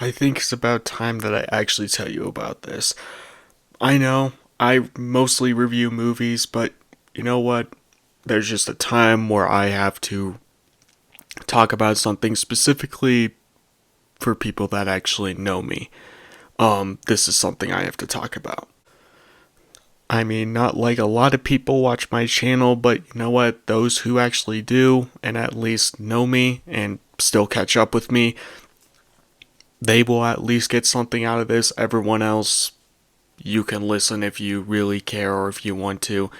I think it's about time that I actually tell you about this. I know I mostly review movies, but you know what? There's just a time where I have to talk about something specifically for people that actually know me. This is something I have to talk about. I mean, not like a lot of people watch my channel, but you know what? Those who actually do and at least know me and still catch up with me, they will at least get something out of this. Everyone else, you can listen if you really care or if you want to,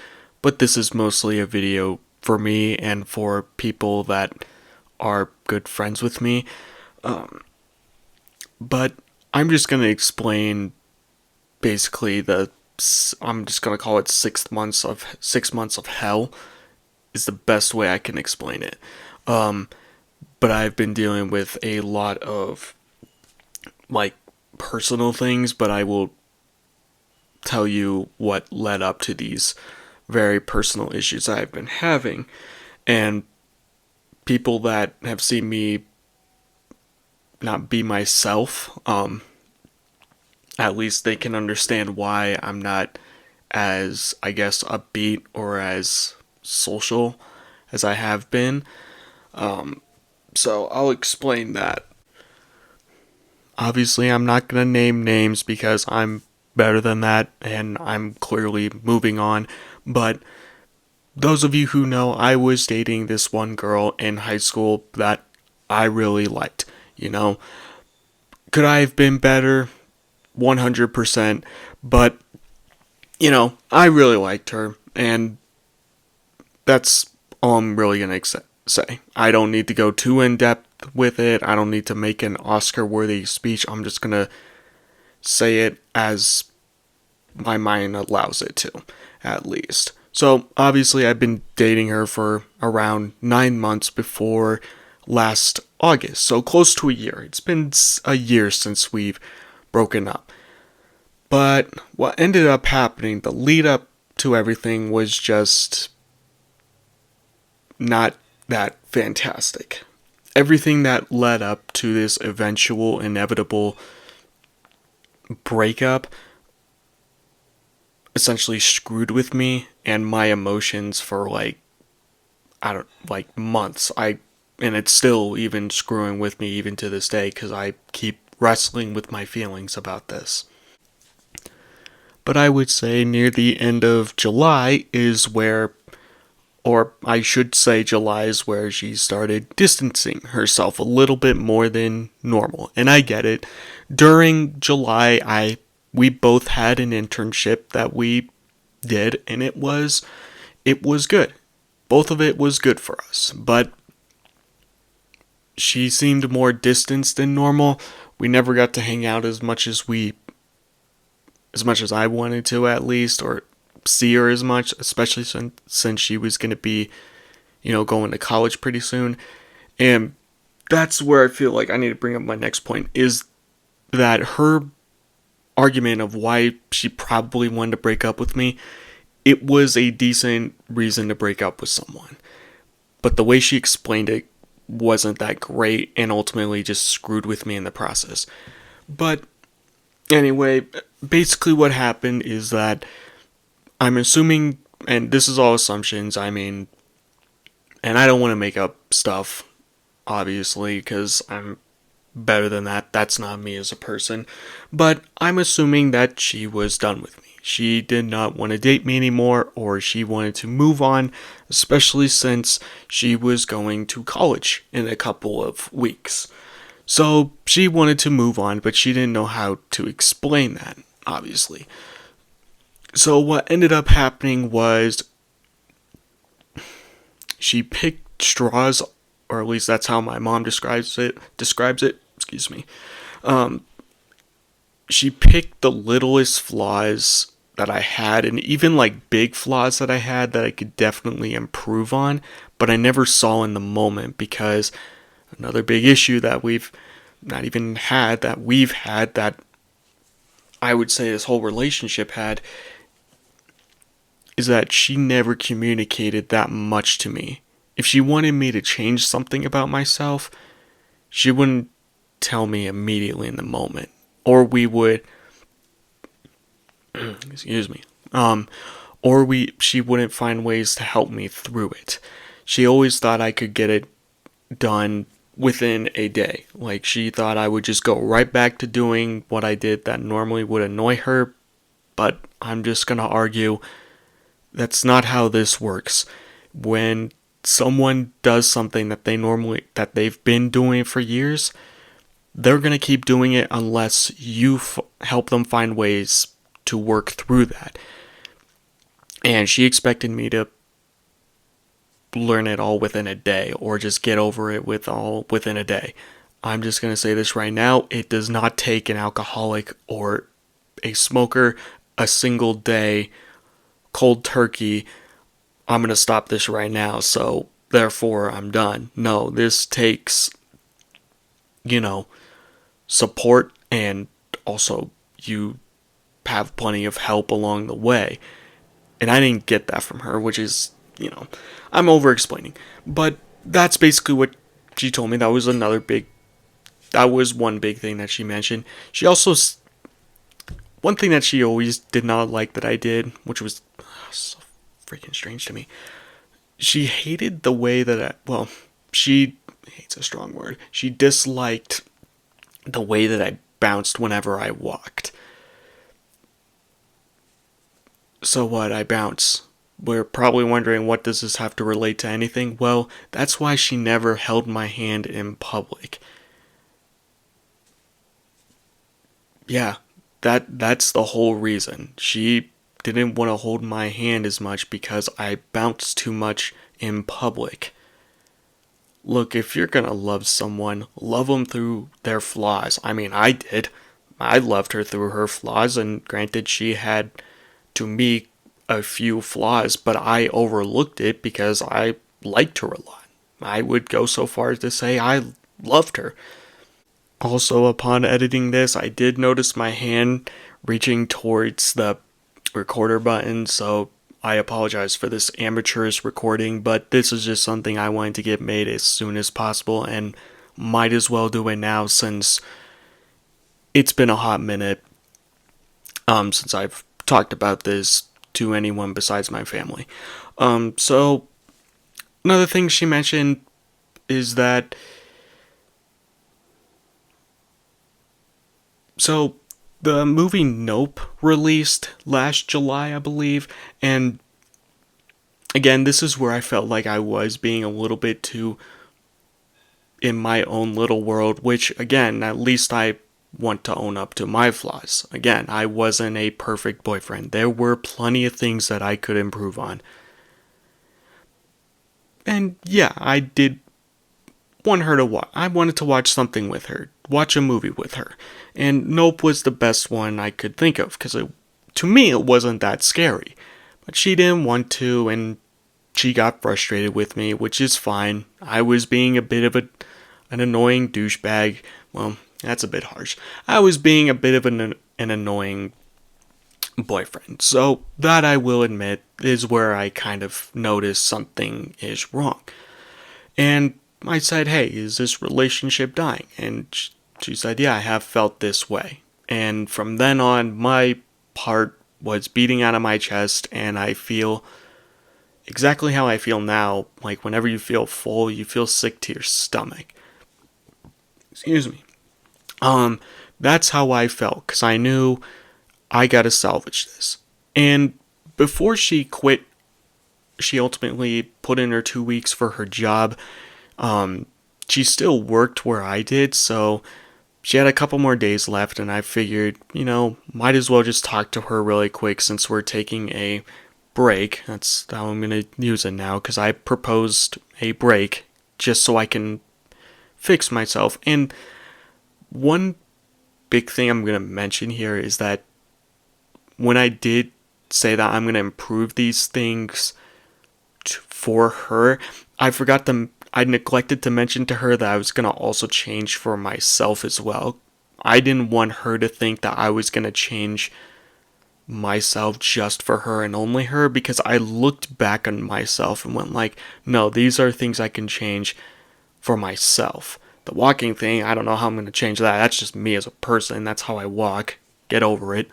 but this is mostly a video for me and for people that are good friends with me. But I'm just gonna explain basically the. I'm just gonna call it 6 months of hell is the best way I can explain it. Um, but I've been dealing with a lot of like personal things, but I will tell you what led up to these very personal issues I've been having. And people that have seen me not be myself, at least they can understand why I'm not as, I guess, upbeat or as social as I have been. So I'll explain that. Obviously, I'm not going to name names because I'm better than that and I'm clearly moving on. But those of you who know, I was dating this one girl in high school that I really liked. You know, could I have been better? 100%. But, I really liked her. And that's all I'm really going to say. I don't need to go too in depth with it. I don't need to make an Oscar worthy speech. I'm just going to say it as my mind allows it to, at least. So, obviously, I've been dating her for around 9 months before last August. So, close to a year. It's been a year since we've broken up. But what ended up happening, the lead up to everything was just not that fantastic. Everything that led up to this eventual, inevitable breakup essentially screwed with me and my emotions for I don't like months. And it's still even screwing with me even to this day because I keep wrestling with my feelings about this. But I would say near the end of July is where, or I should say July is where she started distancing herself a little bit more than normal. And I get it. During July, we both had an internship that we did, and it was good. Both of it was good for us. But she seemed more distanced than normal. We never got to hang out as much as I wanted to, at least, or see her as much, especially since she was going to be, going to college pretty soon. And that's where I feel like I need to bring up my next point is that her argument of why she probably wanted to break up with me, it was a decent reason to break up with someone. But the way she explained it wasn't that great and ultimately just screwed with me in the process. But anyway, basically what happened is that I'm assuming, and this is all assumptions, I mean, and I don't want to make up stuff, obviously, because I'm better than that. That's not me as a person. But I'm assuming that she was done with me. She did not want to date me anymore, or she wanted to move on, especially since she was going to college in a couple of weeks. So she wanted to move on, but she didn't know how to explain that, obviously. So what ended up happening was she picked straws, or at least that's how my mom describes it. Excuse me. She picked the littlest flaws that I had, and even like big flaws that I had that I could definitely improve on, but I never saw in the moment because another big issue that we've not even had that we've had that I would say this whole relationship had is that she never communicated that much to me. If she wanted me to change something about myself, she wouldn't tell me immediately in the moment, or we would, excuse me, she wouldn't find ways to help me through it. She always thought I could get it done within a day. Like, she thought I would just go right back to doing what I did that normally would annoy her, but I'm just gonna argue that's not how this works. When someone does something that they've been doing for years, they're gonna keep doing it unless you help them find ways to work through that. And she expected me to learn it all within a day, or just get over it within a day. I'm just going to say this right now. It does not take an alcoholic or a smoker a single day, cold turkey. I'm going to stop this right now, so therefore I'm done. No, this takes, support, and also you have plenty of help along the way. And I didn't get that from her, which is, I'm over explaining. But that's basically what she told me. That was one big thing that she mentioned. She also, one thing that she always did not like that I did, which was so freaking strange to me. She hated the way that she hates a strong word. She disliked the way that I bounced whenever I walked. So what, I bounce. We're probably wondering, what does this have to relate to anything? Well, that's why she never held my hand in public. Yeah, that's the whole reason. She didn't want to hold my hand as much because I bounced too much in public. Look, if you're gonna love someone, love them through their flaws. I mean, I did. I loved her through her flaws, and granted, she had, to me, a few flaws, but I overlooked it because I liked her a lot. I would go so far as to say I loved her. Also, upon editing this, I did notice my hand reaching towards the recorder button, so I apologize for this amateurish recording, but this is just something I wanted to get made as soon as possible, and might as well do it now since it's been a hot minute since I've talked about this to anyone besides my family. So another thing she mentioned is that, so the movie Nope released last July, I believe, and again, this is where I felt like I was being a little bit too in my own little world, which, again, at least I want to own up to my flaws. Again, I wasn't a perfect boyfriend. There were plenty of things that I could improve on. And yeah, I did want her to watch. I wanted to watch something with her, watch a movie with her. And Nope was the best one I could think of, because to me it wasn't that scary. But she didn't want to, and she got frustrated with me, which is fine. I was being a bit of an annoying douchebag. Well, that's a bit harsh. I was being a bit of an annoying boyfriend. So that, I will admit, is where I kind of noticed something is wrong. And I said, hey, is this relationship dying? And she said, yeah, I have felt this way. And from then on, my heart was beating out of my chest, and I feel exactly how I feel now. Like, whenever you feel full, you feel sick to your stomach. Excuse me. That's how I felt, because I knew I gotta salvage this. And before she quit, she ultimately put in her 2 weeks for her job. She still worked where I did, so she had a couple more days left, and I figured, might as well just talk to her really quick since we're taking a break. That's how I'm gonna use it now, because I proposed a break just so I can fix myself. And one big thing I'm going to mention here is that when I did say that I'm going to improve these things for her, I neglected to mention to her that I was going to also change for myself as well. I didn't want her to think that I was going to change myself just for her and only her, because I looked back on myself and went like, no, these are things I can change for myself. The walking thing, I don't know how I'm going to change that. That's just me as a person. That's how I walk. Get over it.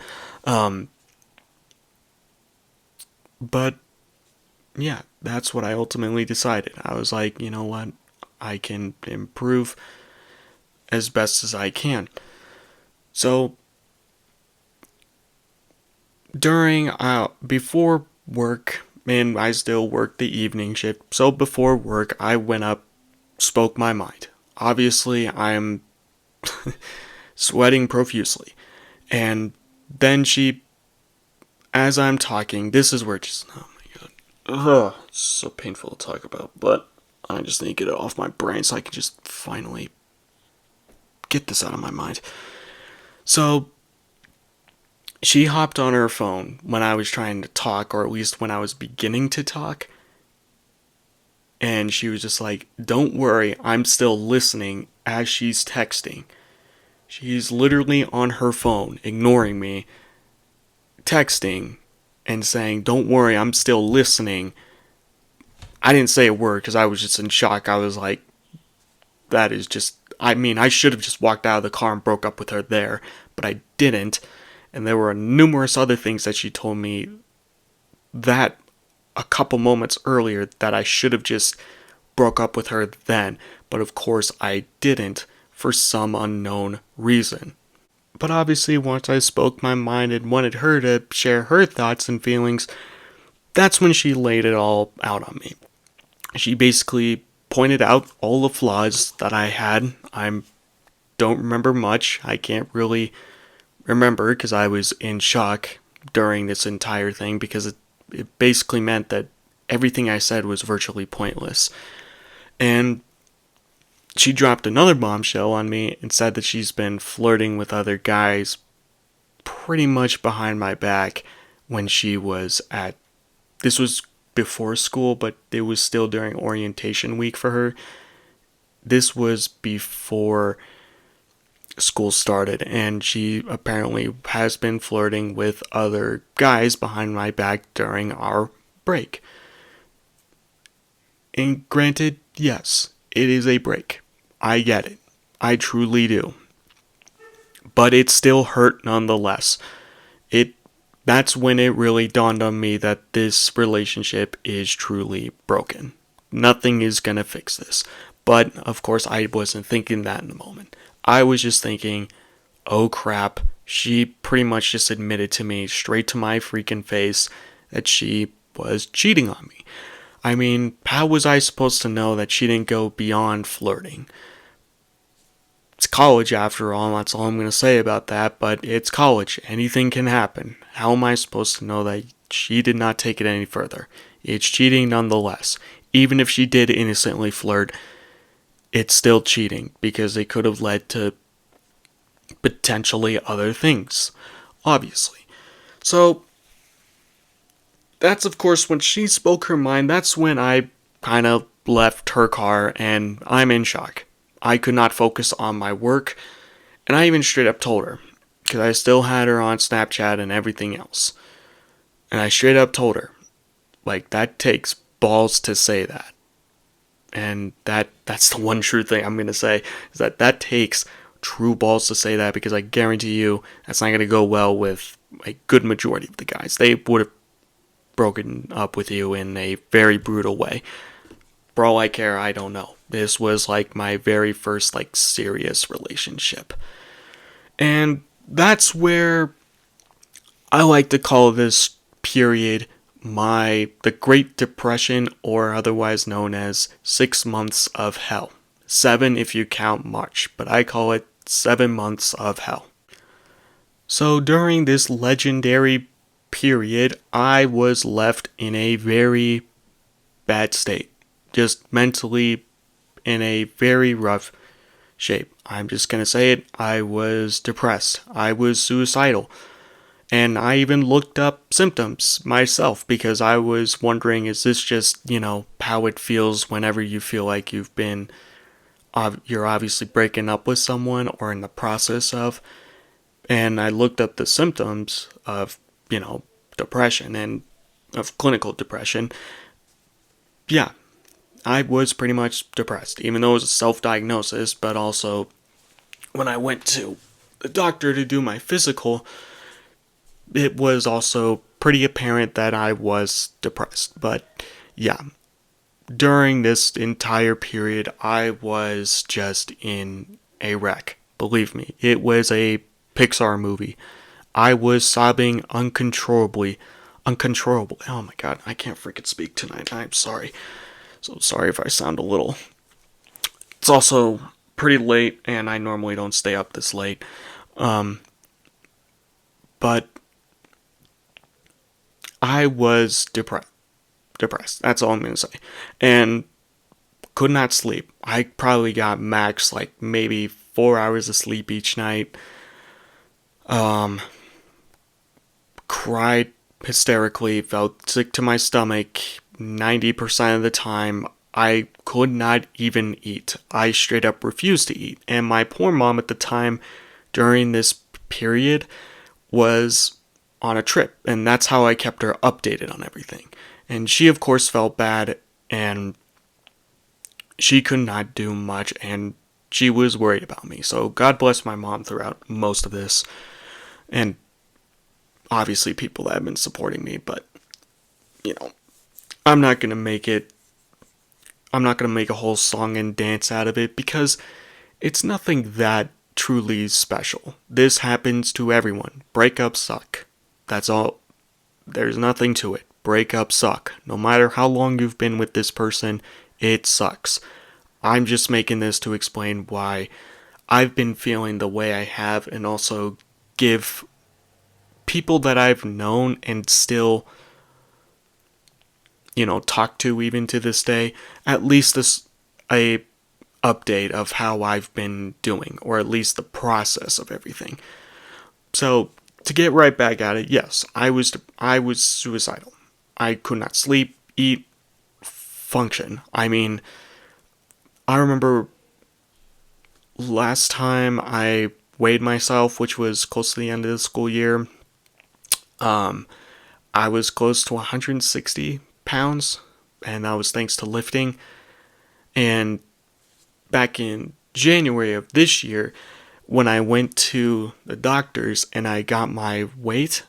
But yeah, that's what I ultimately decided. I was like, you know what? I can improve as best as I can. So before work, and I still work the evening shift. So before work, I went up, spoke my mind. Obviously, I'm sweating profusely. And then as I'm talking, this is where oh my god. Ugh, it's so painful to talk about, but I just need to get it off my brain so I can just finally get this out of my mind. So, she hopped on her phone when I was trying to talk, or at least when I was beginning to talk. And she was just like, don't worry, I'm still listening as she's texting. She's literally on her phone, ignoring me, texting, and saying, don't worry, I'm still listening. I didn't say a word because I was just in shock. I was like, that is just, I mean, I should have just walked out of the car and broke up with her there, but I didn't. And there were numerous other things that she told me that a couple moments earlier that I should have just broke up with her then. But of course I didn't for some unknown reason. But obviously once I spoke my mind and wanted her to share her thoughts and feelings, that's when she laid it all out on me. She basically pointed out all the flaws that I had. I don't remember much. I can't really remember because I was in shock during this entire thing because it basically meant that everything I said was virtually pointless. And she dropped another bombshell on me and said that she's been flirting with other guys pretty much behind my back when she was this was before school, but it was still during orientation week for her. This was before school started, and she apparently has been flirting with other guys behind my back during our break. And granted, yes, it is a break. I get it. I truly do. But it still hurt nonetheless. That's when it really dawned on me that this relationship is truly broken. Nothing is gonna fix this. But of course I wasn't thinking that in the moment. I was just thinking, oh crap, she pretty much just admitted to me straight to my freaking face that she was cheating on me. I mean, how was I supposed to know that she didn't go beyond flirting? It's college after all, that's all I'm going to say about that, but it's college. Anything can happen. How am I supposed to know that she did not take it any further? It's cheating nonetheless. Even if she did innocently flirt, it's still cheating because it could have led to potentially other things, obviously. So, that's of course when she spoke her mind, that's when I kind of left her car and I'm in shock. I could not focus on my work, and I even straight up told her, because I still had her on Snapchat and everything else. And I straight up told her, like, that takes balls to say that. And that's the one true thing I'm going to say, is that takes true balls to say that, because I guarantee you that's not going to go well with a good majority of the guys. They would have broken up with you in a very brutal way. For all I care, I don't know. This was like my very first like serious relationship. And that's where I like to call this period the Great Depression, or otherwise known as 6 months of hell. 7 if you count March, but I call it 7 months of hell. So during this legendary period, I was left in a very bad state. Just mentally in a very rough shape. I'm just gonna say it. I was depressed. I was suicidal. And I even looked up symptoms myself because I was wondering, is this just, how it feels whenever you feel like you're obviously breaking up with someone or in the process of. And I looked up the symptoms of, depression and of clinical depression. Yeah, I was pretty much depressed, even though it was a self-diagnosis, but also when I went to the doctor to do my physical, it was also pretty apparent that I was depressed. But yeah, during this entire period, I was just in a wreck. Believe me, it was a Pixar movie. I was sobbing uncontrollably. Uncontrollably. Oh my god, I can't freaking speak tonight. I'm sorry. So sorry if I sound a little. It's also pretty late, and I normally don't stay up this late. Um, but I was depressed. That's all I'm gonna say. And could not sleep. I probably got max like maybe 4 hours of sleep each night. Um, Cried hysterically, felt sick to my stomach 90% of the time. I could not even eat. I straight up refused to eat. And my poor mom at the time, during this period, was on a trip. And that's how I kept her updated on everything. And she, of course, felt bad and she could not do much. And she was worried about me. So God bless my mom throughout most of this. And obviously people that have been supporting me, but you know, I'm not gonna make it. I'm not gonna make a whole song and dance out of it because it's nothing that truly special. This happens to everyone. Breakups suck. That's all. There's nothing to it. Breakups suck. No matter how long you've been with this person, it sucks. I'm just making this to explain why I've been feeling the way I have and also give people that I've known and still, talk to even to this day, at least a update of how I've been doing, or at least the process of everything. So to get right back at it, yes, I was suicidal. I could not sleep, eat, function. I mean, I remember last time I weighed myself, which was close to the end of the school year. Um, I was close to 160 pounds, and that was thanks to lifting. And back in January of this year, when I went to the doctors and I got my weight,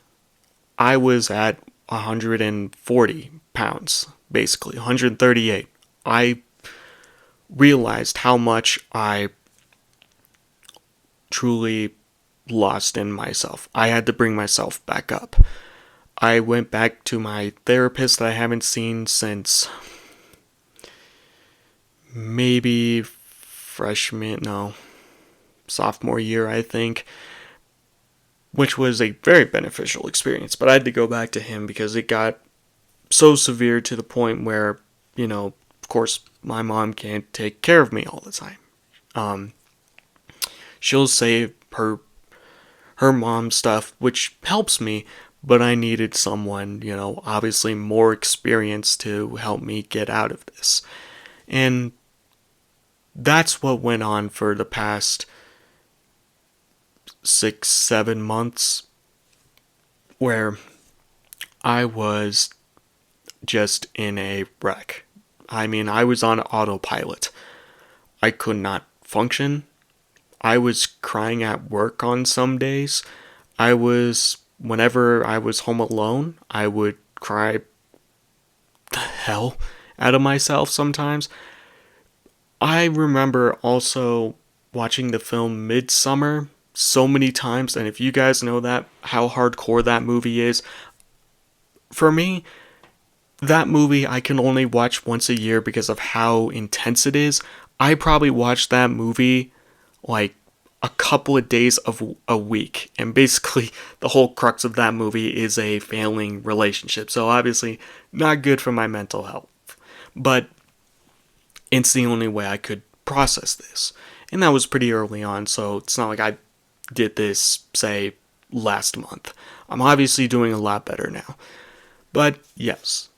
I was at 140 pounds, basically 138. I realized how much I truly lost in myself. I had to bring myself back up. I went back to my therapist that I haven't seen since maybe sophomore year, I think, which was a very beneficial experience. But I had to go back to him because it got so severe to the point where, of course, my mom can't take care of me all the time. Um, she'll say her mom stuff, which helps me, but I needed someone, obviously more experienced to help me get out of this. And that's what went on for the past 6, 7 months, where I was just in a wreck. I mean, I was on autopilot. I could not function. I was crying at work on some days. Whenever I was home alone, I would cry the hell out of myself sometimes. I remember also watching the film Midsummer so many times, and if you guys know that, how hardcore that movie is, for me, that movie I can only watch once a year because of how intense it is. I probably watched that movie like a couple of days of a week, and basically the whole crux of that movie is a failing relationship. So obviously not good for my mental health. But it's the only way I could process this. And that was pretty early on, so it's not like I did this, say, last month. I'm obviously doing a lot better now. But yes,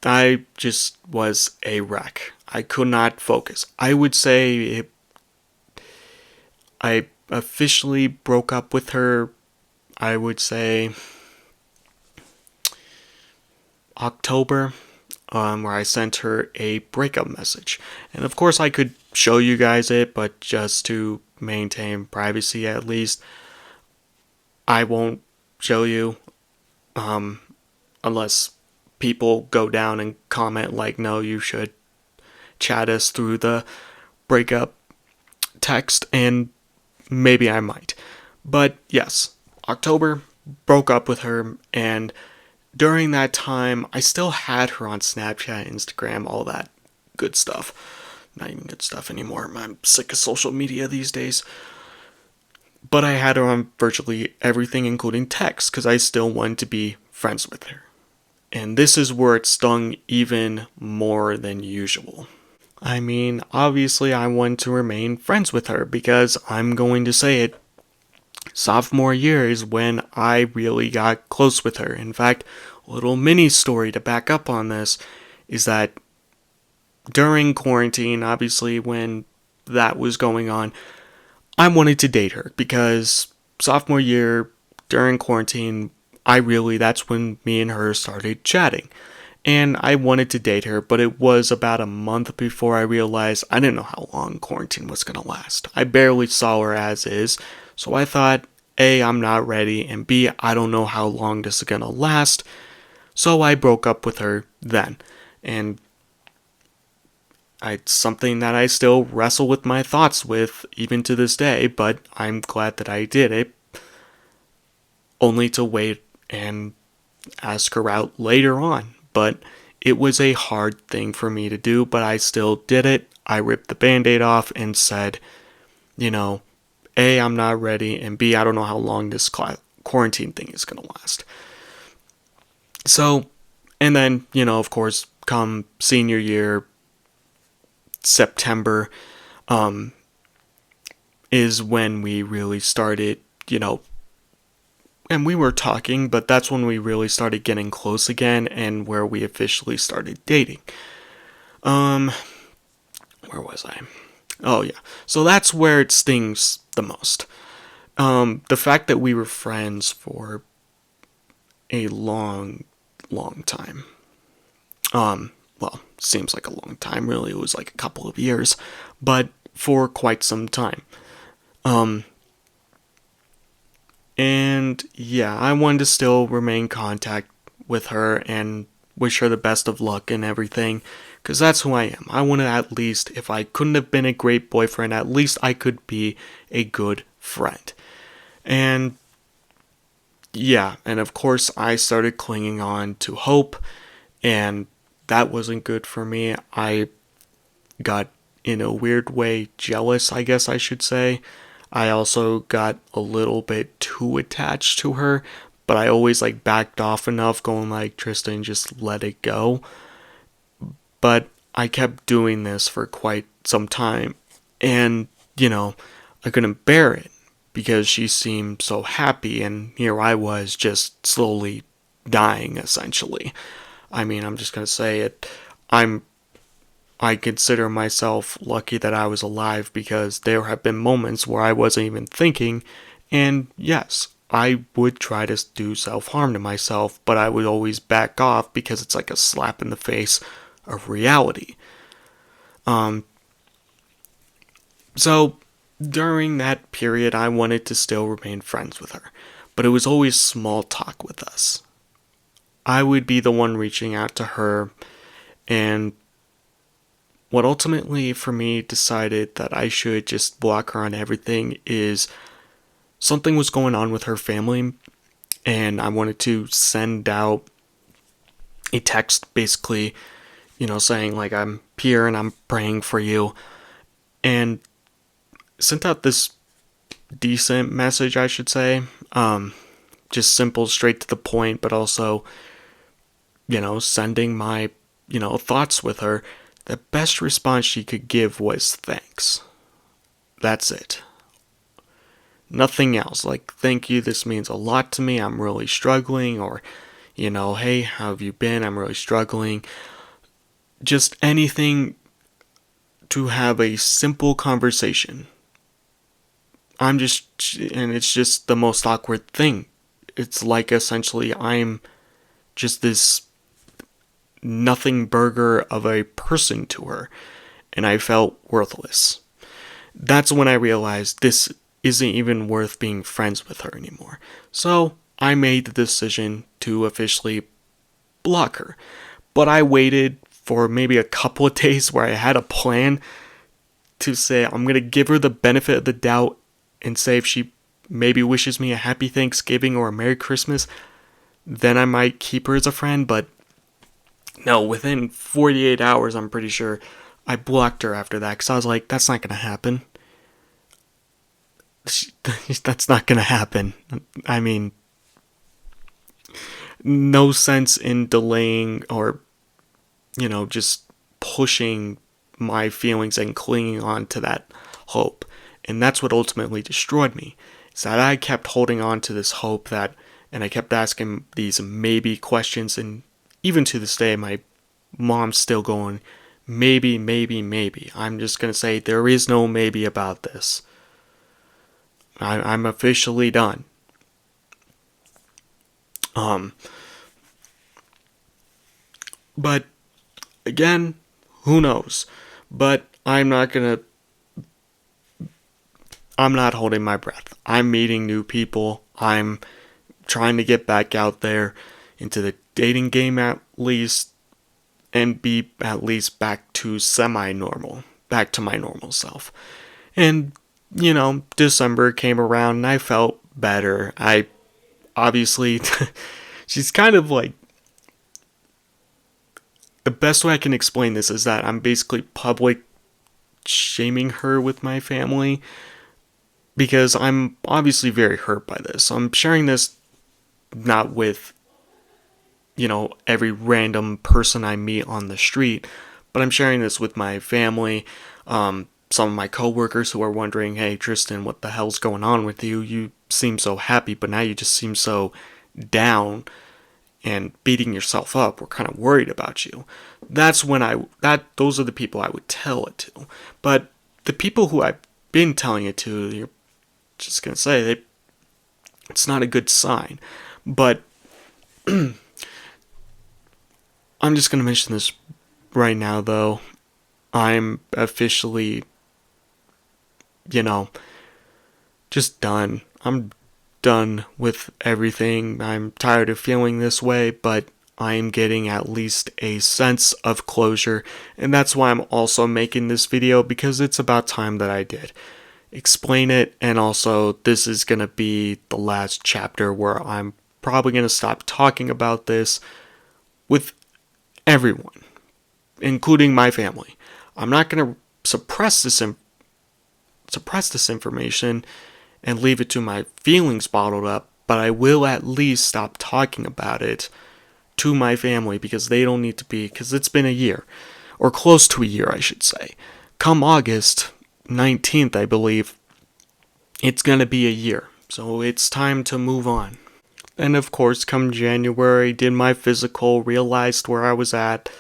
I just was a wreck. I could not focus. I would say I officially broke up with her, I would say, October. where I sent her a breakup message. And of course, I could show you guys it, but just to maintain privacy at least, I won't show you unless people go down and comment like, no, you should chat us through the breakup text, and maybe I might. But yes, October, broke up with her, and during that time, I still had her on Snapchat, Instagram, all that good stuff. Not even good stuff anymore. I'm sick of social media these days. But I had her on virtually everything, including text, because I still wanted to be friends with her. And this is where it stung even more than usual. I mean, obviously, I want to remain friends with her because I'm going to say it. Sophomore year is when I really got close with her. In fact, a little mini story to back up on this is that during quarantine, obviously, when that was going on, I wanted to date her because sophomore year during quarantine, that's when me and her started chatting. And I wanted to date her, but it was about a month before I realized I didn't know how long quarantine was going to last. I barely saw her as is, so I thought, A, I'm not ready, and B, I don't know how long this is going to last. So I broke up with her then. And it's something that I still wrestle with my thoughts with even to this day, but I'm glad that I did it, only to wait and ask her out later on. But it was a hard thing for me to do, but I still did it. I ripped the band-aid off and said, you know, A, I'm not ready, and B, I don't know how long this quarantine thing is going to last. So, and then, of course, come senior year, September, is when we really started, and we were talking, but that's when we really started getting close again and where we officially started dating. Where was I? Oh, yeah. So that's where it stings the most. The fact that we were friends for a long, long time. Well, seems like a long time, really. It was like a couple of years, but for quite some time. And yeah, I wanted to still remain in contact with her and wish her the best of luck and everything, because that's who I am. I want to at least, if I couldn't have been a great boyfriend, at least I could be a good friend. And yeah, and of course I started clinging on to hope, and that wasn't good for me. I got, in a weird way, jealous, I guess I should say. I also got a little bit too attached to her, but I always backed off enough, going like, Tristan, just let it go. But I kept doing this for quite some time, and I couldn't bear it because she seemed so happy, and here I was just slowly dying, essentially. I mean, I'm just gonna say it. I consider myself lucky that I was alive because there have been moments where I wasn't even thinking, and yes, I would try to do self-harm to myself, but I would always back off because it's like a slap in the face of reality. So during that period, I wanted to still remain friends with her, but it was always small talk with us. I would be the one reaching out to her, and what ultimately for me decided that I should just block her on everything is something was going on with her family, and I wanted to send out a text basically, saying like, I'm here and I'm praying for you, and sent out this decent message, I should say. Just simple, straight to the point, but also, sending my, thoughts with her. The best response she could give was thanks. That's it. Nothing else. Like, thank you, this means a lot to me, I'm really struggling, or, hey, how have you been? I'm really struggling. Just anything to have a simple conversation. And it's just the most awkward thing. It's like essentially I'm just this nothing burger of a person to her, and I felt worthless. That's when I realized this isn't even worth being friends with her anymore. So I made the decision to officially block her. But I waited for maybe a couple of days where I had a plan to say I'm going to give her the benefit of the doubt and say if she maybe wishes me a happy Thanksgiving or a Merry Christmas, then I might keep her as a friend. But no, within 48 hours, I'm pretty sure I blocked her after that because I was like, that's not going to happen. That's not going to happen. I mean, no sense in delaying or, just pushing my feelings and clinging on to that hope. And that's what ultimately destroyed me. Is that I kept holding on to this hope and I kept asking these maybe questions, and even to this day, my mom's still going, maybe, maybe, maybe. I'm just going to say there is no maybe about this. I'm officially done. But again, who knows? But I'm not holding my breath. I'm meeting new people. I'm trying to get back out there into the dating game at least, and be at least back to semi-normal, back to my normal self. And, December came around and I felt better. I obviously, she's kind of like, the best way I can explain this is that I'm basically public shaming her with my family because I'm obviously very hurt by this. I'm sharing this not with, every random person I meet on the street, but I'm sharing this with my family, some of my coworkers who are wondering, hey, Tristan, what the hell's going on with you? You seem so happy, but now you just seem so down and beating yourself up. We're kind of worried about you. Those are the people I would tell it to. But the people who I've been telling it to, you're just going to say it's not a good sign. But I'm just going to mention this right now, though. I'm officially, just done. I'm done with everything. I'm tired of feeling this way, but I'm getting at least a sense of closure, and that's why I'm also making this video, because it's about time that I did explain it. And also, this is going to be the last chapter where I'm probably going to stop talking about this with everyone, including my family. I'm not going to suppress this information and leave it to my feelings bottled up, but I will at least stop talking about it to my family, because they don't need to be, because it's been a year, or close to a year, I should say. Come August 19th, I believe, it's going to be a year, so it's time to move on. And of course, come January, did my physical, realized where I was at,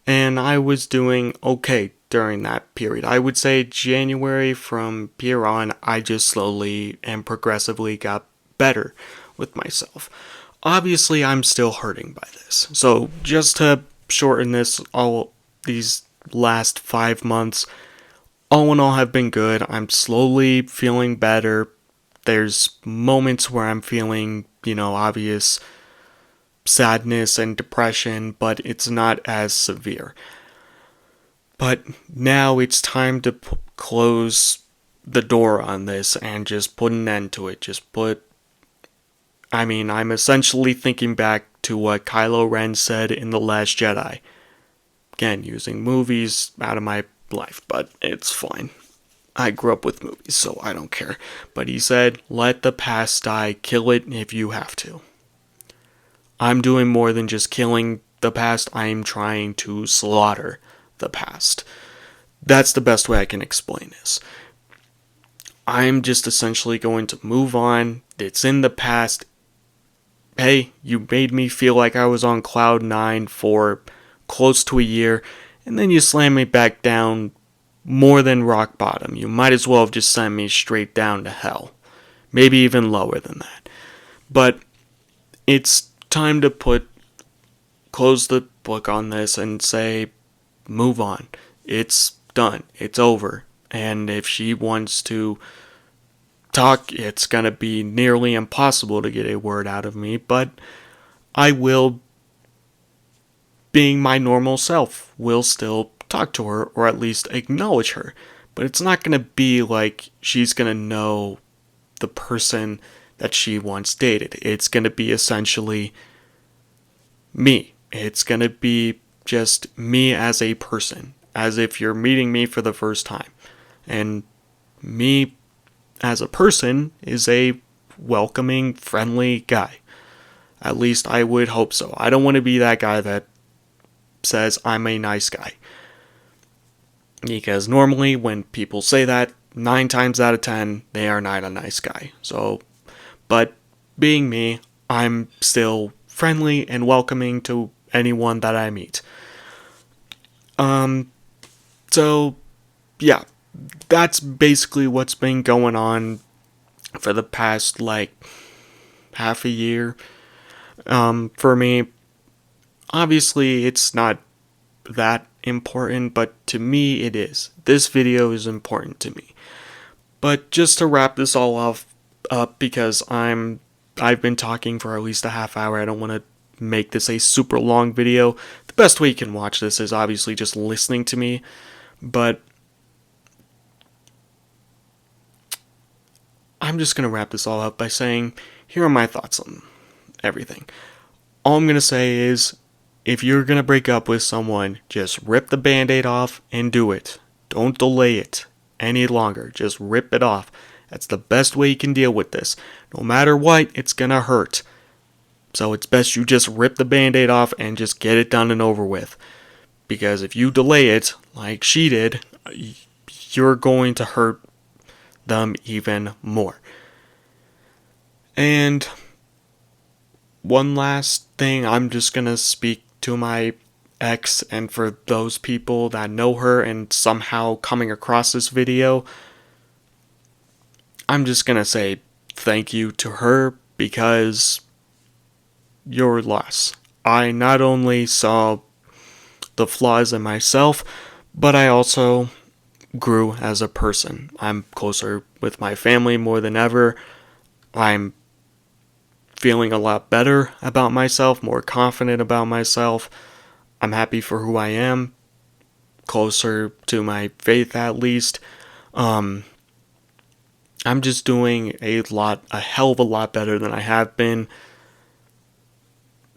and I was doing okay during that period. I would say January, from here on, I just slowly and progressively got better with myself. Obviously, I'm still hurting by this. So just to shorten this, all these last 5 months, all in all, have been good. I'm slowly feeling better. There's moments where I'm feeling, obvious sadness and depression, but it's not as severe. But now it's time to close the door on this and just put an end to it. I'm essentially thinking back to what Kylo Ren said in The Last Jedi. Again, using movies out of my life, but it's fine. I grew up with movies, so I don't care. But he said, let the past die, kill it if you have to. I'm doing more than just killing the past. I'm trying to slaughter the past. That's the best way I can explain this. I'm just essentially going to move on. It's in the past. Hey, you made me feel like I was on cloud 9 for close to a year, and then you slammed me back down more than rock bottom. You might as well have just sent me straight down to hell. Maybe even lower than that. But it's time to close the book on this and say, move on. It's done. It's over. And if she wants to talk, it's going to be nearly impossible to get a word out of me, but I will, being my normal self, will still talk to her or at least acknowledge her. But it's not going to be like she's going to know the person that she once dated. It's going to be essentially me. It's going to be just me as a person, as if you're meeting me for the first time. And me as a person is a welcoming, friendly guy. At least I would hope so. I don't want to be that guy that says I'm a nice guy. Because normally when people say that, 9 times out of 10, they are not a nice guy. So, but being me, I'm still friendly and welcoming to anyone that I meet. So, yeah, that's basically what's been going on for the past, half a year. For me, obviously, it's not that important, but to me, it is. This video is important to me. But just to wrap this all up, because I've been talking for at least a half hour. I don't want to make this a super long video. The best way you can watch this is obviously just listening to me, but I'm just going to wrap this all up by saying, here are my thoughts on everything. All I'm going to say is, if you're going to break up with someone, just rip the band-aid off and do it. Don't delay it any longer. Just rip it off. That's the best way you can deal with this. No matter what, it's going to hurt. So it's best you just rip the band-aid off and just get it done and over with. Because if you delay it, like she did, you're going to hurt them even more. And one last thing, I'm just going to speak to my ex, and for those people that know her and somehow coming across this video, I'm just going to say thank you to her, because your loss. I not only saw the flaws in myself, but I also grew as a person. I'm closer with my family more than ever. I'm feeling a lot better about myself, more confident about myself. I'm happy for who I am, closer to my faith at least. I'm just doing a hell of a lot better than I have been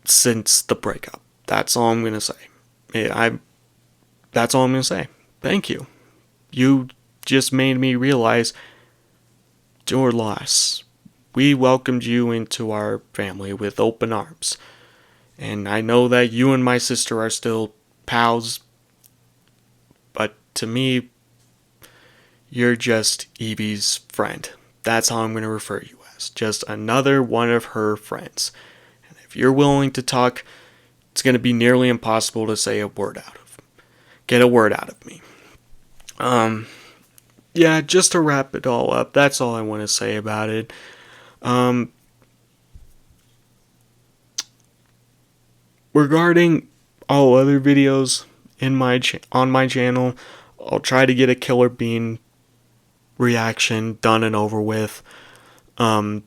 since the breakup. That's all I'm going to say. That's all I'm going to say. Thank you. You just made me realize your loss. We welcomed you into our family with open arms. And I know that you and my sister are still pals, but to me, you're just Evie's friend. That's how I'm going to refer you as. Just another one of her friends. And if you're willing to talk, it's going to be nearly impossible to get a word out of me. Yeah, just to wrap it all up, that's all I want to say about it. Regarding all other videos on my channel, I'll try to get a Killer Bean reaction done and over with. I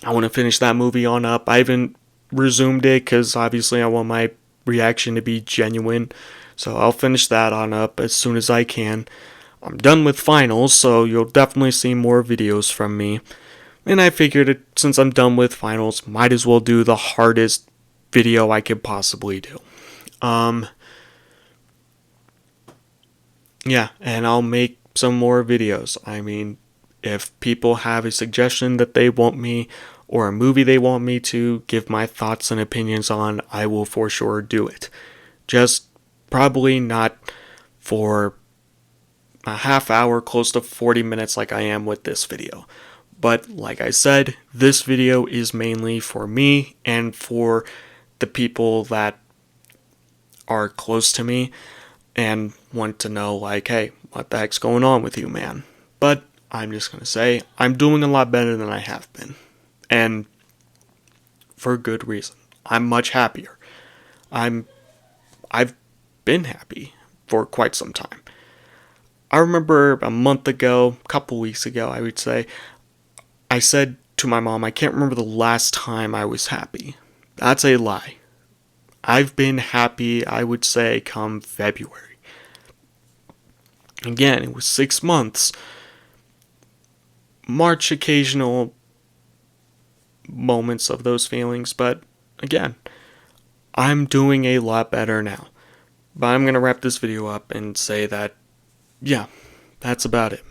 want to finish that movie on up. I haven't resumed it because obviously I want my reaction to be genuine. So I'll finish that on up as soon as I can. I'm done with finals, so you'll definitely see more videos from me. And I figured since I'm done with finals, might as well do the hardest video I could possibly do. Yeah, and I'll make some more videos. I mean, if people have a suggestion that they want me, or a movie they want me to give my thoughts and opinions on, I will for sure do it. Just probably not for a half hour, close to 40 minutes like I am with this video. But like I said, this video is mainly for me and for the people that are close to me and want to know, hey, what the heck's going on with you, man? But I'm just going to say, I'm doing a lot better than I have been. And for good reason. I'm much happier. I'm I've been happy for quite some time. I remember a month ago, a couple weeks ago, I would say, I said to my mom, I can't remember the last time I was happy. That's a lie. I've been happy, I would say, come February. Again, it was 6 months. March, occasional moments of those feelings, but again, I'm doing a lot better now. But I'm going to wrap this video up and say that, yeah, that's about it.